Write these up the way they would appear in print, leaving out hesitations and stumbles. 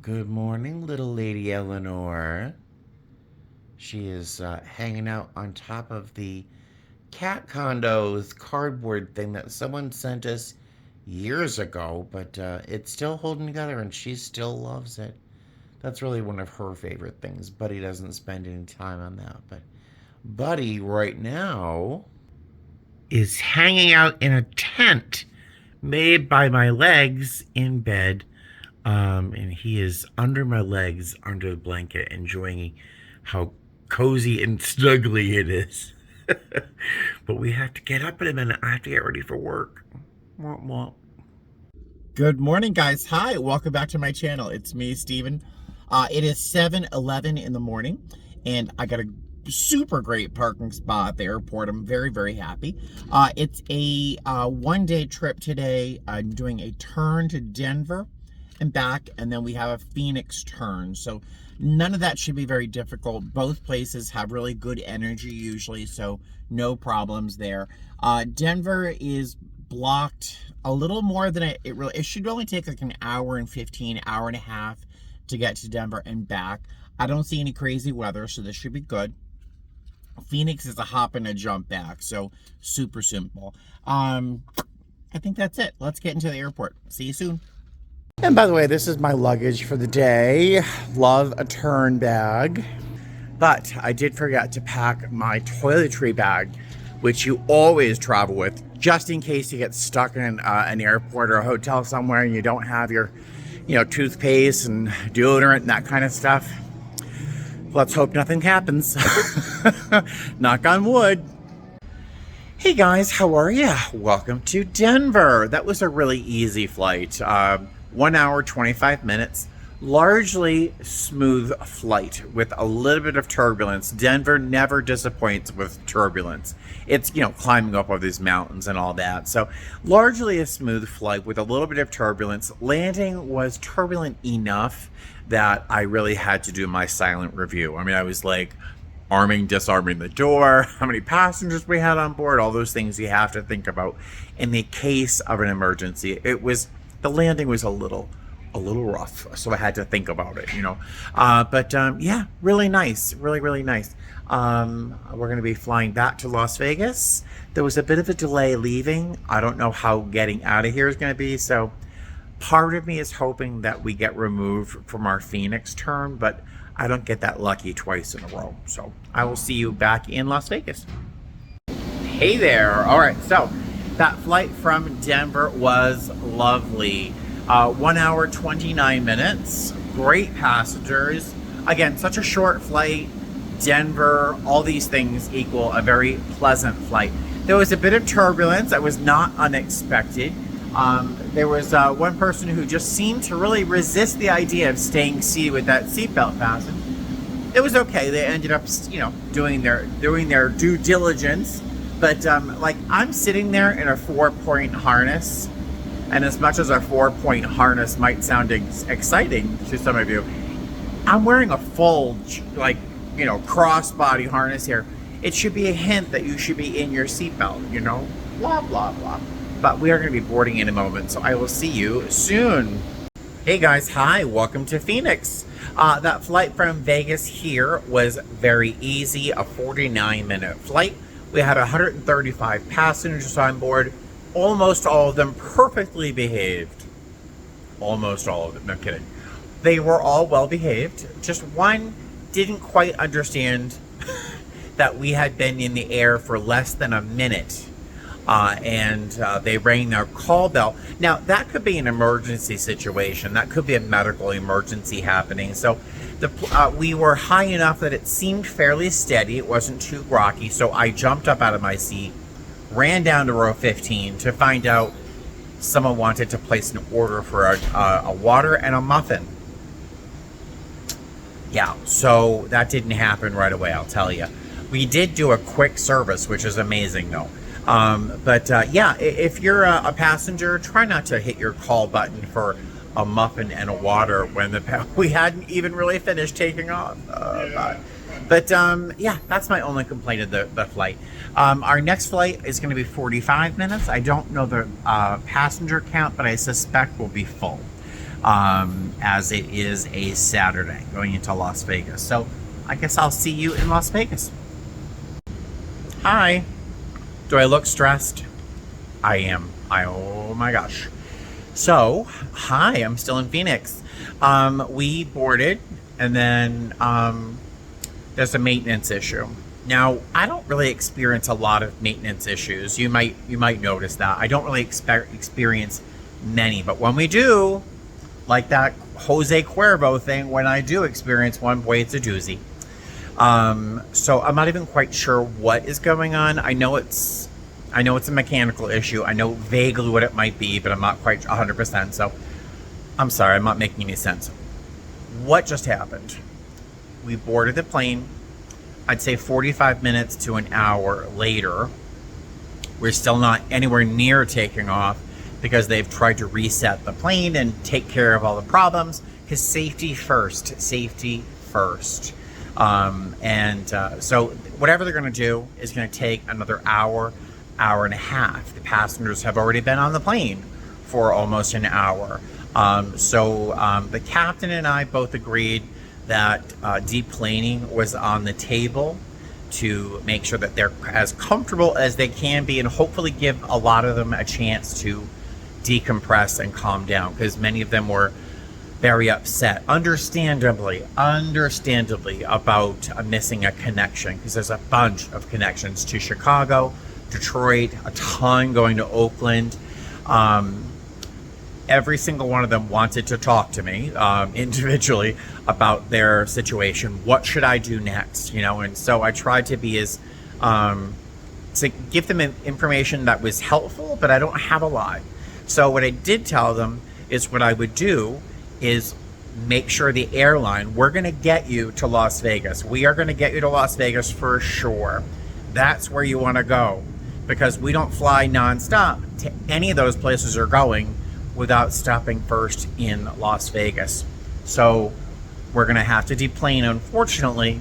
Good morning, little lady Eleanor. She is hanging out on top of the cat condos cardboard thing that someone sent us years ago, but it's still holding together and she still loves it. That's really one of her favorite things. Buddy doesn't spend any time on that, but Buddy right now is hanging out in a tent made by my legs in bed. And he is under my legs, under the blanket, enjoying how cozy and snuggly it is. But we have to get up in a minute. I have to get ready for work. Womp womp. Good morning, guys. Hi, welcome back to my channel. It's me, Steven. It is 7:11 in the morning, and I got a super great parking spot at the airport. I'm very, very happy. It's a one-day trip today. I'm doing a turn to Denver and back, and then we have a Phoenix turn. So none of that should be very difficult. Both places have really good energy usually, so no problems there. Denver is blocked a little more than it should only take like an hour and 15, hour and a half to get to Denver and back. I don't see any crazy weather, so this should be good. Phoenix is a hop and a jump back, so super simple. I think that's it. Let's get into the airport. See you soon. And by the way, this is my luggage for the day. Love a turn bag. But I did forget to pack my toiletry bag, which you always travel with, just in case you get stuck in an airport or a hotel somewhere and you don't have your, toothpaste and deodorant and that kind of stuff. Let's hope nothing happens. Knock on wood. Hey guys, how are ya? Welcome to Denver. That was a really easy flight. 1 hour, 25 minutes. Largely smooth flight with a little bit of turbulence. Denver never disappoints with turbulence. It's, climbing up all these mountains and all that. So largely a smooth flight with a little bit of turbulence. Landing was turbulent enough that I really had to do my silent review. I mean, I was like arming, disarming the door, how many passengers we had on board, all those things you have to think about in the case of an emergency. The landing was a little rough, so I had to think about it, yeah, really nice, really nice. We're going to be flying back to Las Vegas. There was a bit of a delay leaving. I don't know how getting out of here is going to be, so part of me is hoping that we get removed from our Phoenix turn, but I don't get that lucky twice in a row. So I will see you back in Las Vegas. Hey there. All right, so that flight from Denver was lovely. 1 hour, 29 minutes. Great passengers. Again, such a short flight. Denver, all these things equal a very pleasant flight. There was a bit of turbulence that was not unexpected. There was one person who just seemed to really resist the idea of staying seated with that seatbelt fastened. It was okay. They ended up, doing their due diligence. But I'm sitting there in a 4-point harness, and as much as a 4-point harness might sound exciting to some of you, I'm wearing a full crossbody harness here. It should be a hint that you should be in your seatbelt, blah blah blah. But we are going to be boarding in a moment, so I will see you soon. Hey guys, hi, welcome to Phoenix. That flight from Vegas here was very easy, a 49-minute flight. We had 135 passengers on board. Almost all of them perfectly behaved. Almost all of them, no kidding. They were all well behaved. Just one didn't quite understand that we had been in the air for less than a minute. And they rang their call bell. Now, that could be an emergency situation. That could be a medical emergency happening. So we were high enough that it seemed fairly steady. It wasn't too rocky. So I jumped up out of my seat, ran down to row 15 to find out someone wanted to place an order for a water and a muffin. Yeah, so that didn't happen right away, I'll tell you. We did do a quick service, which is amazing, though. If you're a passenger, try not to hit your call button for a muffin and a water when we hadn't even really finished taking off. That's my only complaint of the flight. Our next flight is going to be 45 minutes. I don't know the passenger count, but I suspect we'll be full. as it is a Saturday going into Las Vegas. So I guess I'll see you in Las Vegas. Hi. Do I look stressed? I am. Oh my gosh. So, hi, I'm still in Phoenix. We boarded, and then there's a maintenance issue. Now, I don't really experience a lot of maintenance issues. You might notice that. I don't really experience many, but when we do, like that Jose Cuervo thing, when I do experience one, boy, it's a doozy. So I'm not even quite sure what is going on. I know it's a mechanical issue. I know vaguely what it might be, but I'm not quite 100%. So I'm sorry, I'm not making any sense. What just happened? We boarded the plane. I'd say 45 minutes to an hour later. We're still not anywhere near taking off because they've tried to reset the plane and take care of all the problems, because safety first. So whatever they're going to do is going to take another hour and a half. The passengers have already been on the plane for almost an hour. The captain and I both agreed that deplaning was on the table to make sure that they're as comfortable as they can be, and hopefully give a lot of them a chance to decompress and calm down, because many of them were very upset, understandably, about missing a connection, because there's a bunch of connections to Chicago, Detroit, a ton going to Oakland. Every single one of them wanted to talk to me individually about their situation. What should I do next? And so I tried to be as to give them information that was helpful, but I don't have a lot. So what I did tell them is what I would do is make sure the airline, we're going to get you to Las Vegas. We are going to get you to Las Vegas for sure. That's where you want to go, because we don't fly nonstop to any of those places you're going without stopping first in Las Vegas. So we're going to have to deplane, unfortunately.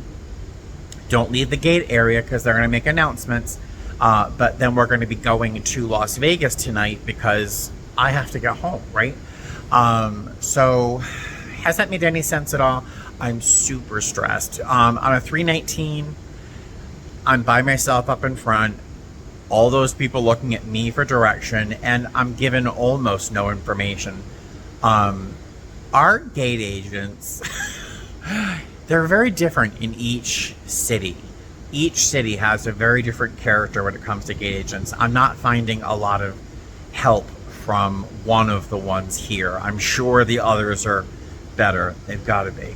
Don't leave the gate area because they're going to make announcements. But then we're going to be going to Las Vegas tonight because I have to get home, right? So has that made any sense at all? I'm super stressed. On a 319, I'm by myself up in front. All those people looking at me for direction, and I'm given almost no information. Our gate agents, they're very different in each city. Each city has a very different character when it comes to gate agents. I'm not finding a lot of help from one of the ones here. I'm sure the others are better. They've got to be.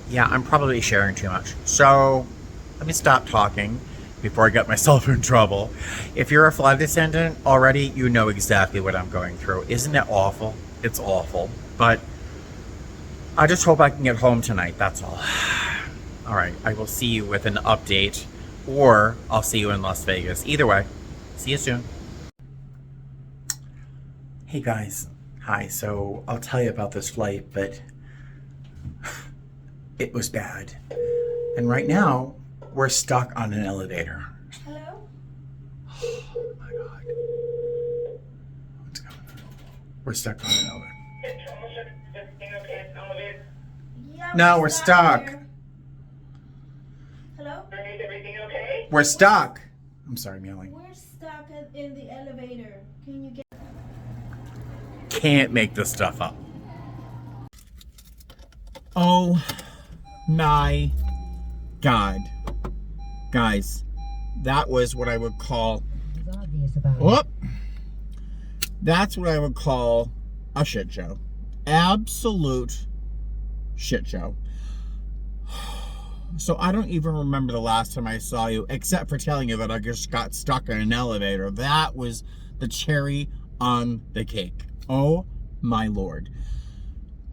Yeah, I'm probably sharing too much. So let me stop talking before I get myself in trouble. If you're a flight attendant already, you know exactly what I'm going through. Isn't it awful? It's awful. But I just hope I can get home tonight. That's all. All right. I will see you with an update, or I'll see you in Las Vegas. Either way, see you soon. Hey guys. Hi. So I'll tell you about this flight, but it was bad. And right now, we're stuck on an elevator. Hello? Oh my God. What's going on? We're stuck on an elevator. Yeah, No, we're stuck. Here. Hello? Is everything okay? We're stuck. I'm sorry, I'm yelling. We're stuck in the elevator. Can you get... Can't make this stuff up. Oh my God. Guys, that was what I would call... Whoop! That's what I would call a shit show. Absolute shit show. So I don't even remember the last time I saw you, except for telling you that I just got stuck in an elevator. That was the cherry on the cake. Oh my Lord.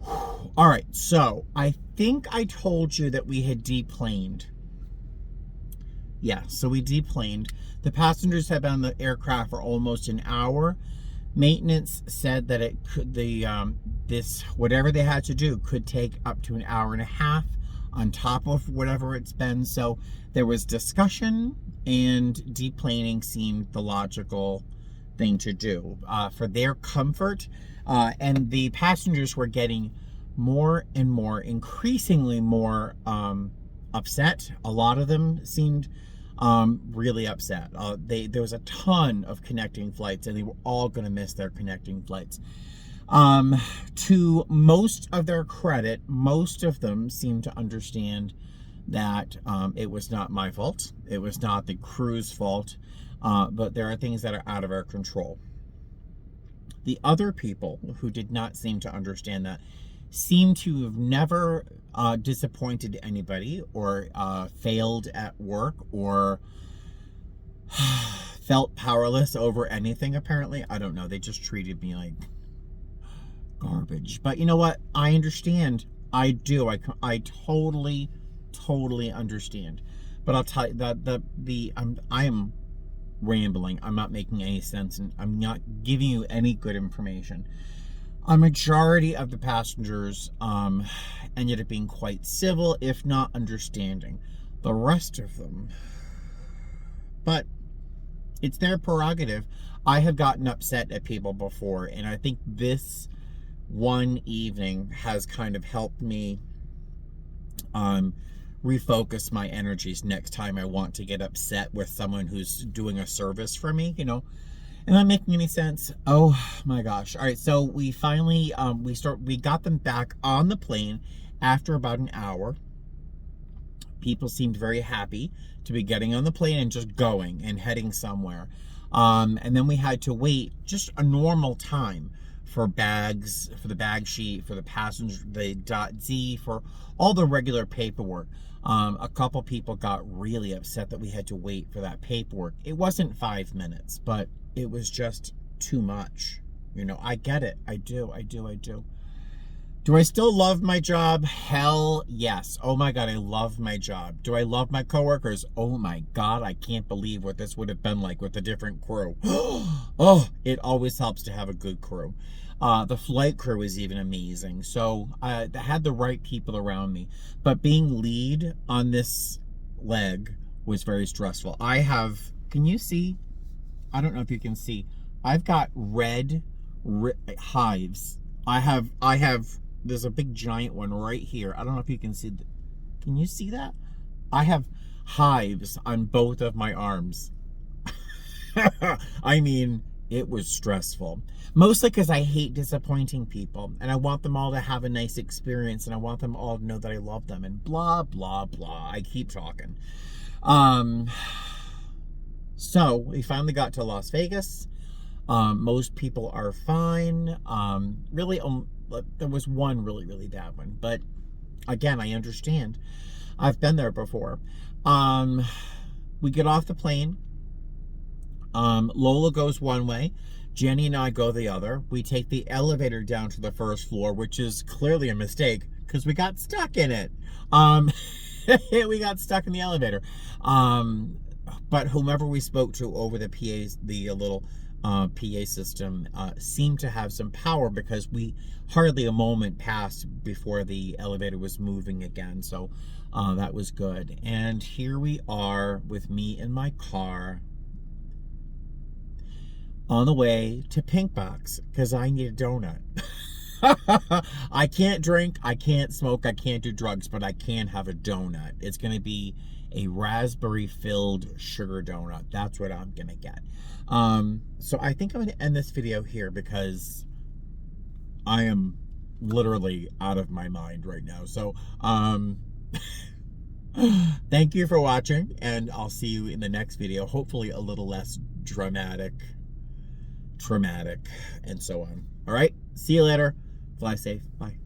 All right, so I think I told you that we had deplaned. Yeah, so we deplaned. The passengers have been on the aircraft for almost an hour. Maintenance said that it could, whatever they had to do could take up to an hour and a half on top of whatever it's been. So there was discussion, and deplaning seemed the logical thing to do for their comfort. And the passengers were getting more and more, increasingly more upset. A lot of them seemed really upset. There was a ton of connecting flights, and they were all going to miss their connecting flights. To most of their credit, most of them seemed to understand that it was not my fault. It was not the crew's fault. But there are things that are out of our control. The other people who did not seem to understand that seem to have never disappointed anybody or failed at work or felt powerless over anything, apparently. I don't know. They just treated me like garbage. But you know what? I understand. I do. I totally understand. But I'll tell you that I am rambling. I'm not making any sense, and I'm not giving you any good information. A majority of the passengers ended up being quite civil, if not understanding. The rest of them, but it's their prerogative. I have gotten upset at people before, and I think this one evening has kind of helped me refocus my energies next time I want to get upset with someone who's doing a service for me, you know. Am I making any sense? Oh my gosh. All right, so we finally we got them back on the plane after about an hour. People seemed very happy to be getting on the plane and just going and heading somewhere. And then we had to wait just a normal time for bags, for the bag sheet, for the passenger, the .Z, for all the regular paperwork. A couple people got really upset that we had to wait for that paperwork. It wasn't 5 minutes, but it was just too much. You know, I get it. I do. Do I still love my job? Hell yes. Oh my God, I love my job. Do I love my coworkers? Oh my God, I can't believe what this would have been like with a different crew. Oh, it always helps to have a good crew. The flight crew is even amazing. So I had the right people around me. But being lead on this leg was very stressful. Can you see? I don't know if you can see. I've got red hives. I have, there's a big giant one right here. I don't know if you can see. Can you see that? I have hives on both of my arms. I mean, it was stressful. Mostly because I hate disappointing people. And I want them all to have a nice experience. And I want them all to know that I love them. And blah, blah, blah. I keep talking. So we finally got to Las Vegas. Most people are fine. Really, there was one really, really bad one. But again, I understand. I've been there before. We get off the plane. Lola goes one way. Jenny and I go the other. We take the elevator down to the first floor, which is clearly a mistake because we got stuck in it. We got stuck in the elevator. But whomever we spoke to over the PAs, the little PA system, seemed to have some power because we hardly a moment passed before the elevator was moving again. So that was good. And here we are with me in my car on the way to Pink Box because I need a donut. I can't drink, I can't smoke, I can't do drugs, but I can have a donut. It's going to be a raspberry-filled sugar donut. That's what I'm going to get. So I think I'm going to end this video here because I am literally out of my mind right now. So, thank you for watching, and I'll see you in the next video. Hopefully a little less dramatic, traumatic, and so on. All right, see you later. Fly safe. Bye.